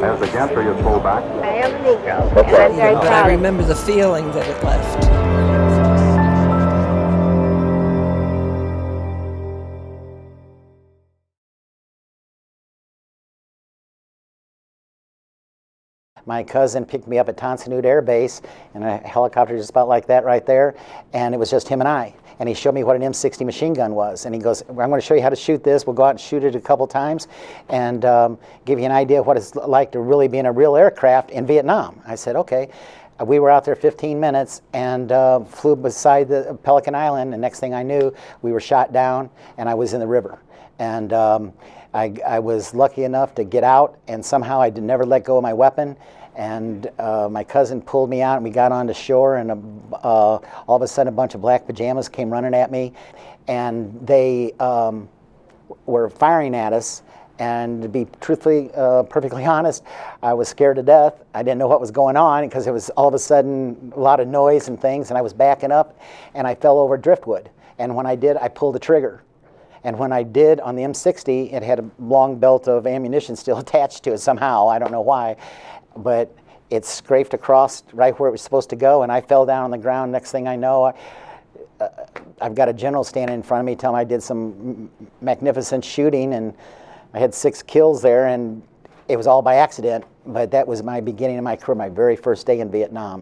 As against, or you pull back? I am a Negro, and I'm very But proud. I remember the feeling that it left. My cousin picked me up at Tonsanute Air Base in a helicopter just about like that right there, and it was just him and I. And he showed me what an M60 machine gun was, and he goes, I'm going to show you how to shoot this. We'll go out and shoot it a couple times and give you an idea of what it's like to really be in a real aircraft in Vietnam. I said, okay. We were out there 15 minutes and flew beside the Pelican Island, and next thing I knew, we were shot down and I was in the river. And I was lucky enough to get out, and somehow I never let go of my weapon. And my cousin pulled me out, and we got onto shore, and all of a sudden a bunch of black pajamas came running at me, and they were firing at us. And to be truthfully, perfectly honest, I was scared to death. I didn't know what was going on because it was all of a sudden a lot of noise and things, and I was backing up, and I fell over driftwood. And when I did, I pulled the trigger. And when I did on the M60, it had a long belt of ammunition still attached to it somehow. I don't know why, but it scraped across right where it was supposed to go, and I fell down on the ground. Next thing I know, I've got a general standing in front of me telling me I did some magnificent shooting, and I had 6 kills there, and it was all by accident, but that was my beginning of my career, my very first day in Vietnam.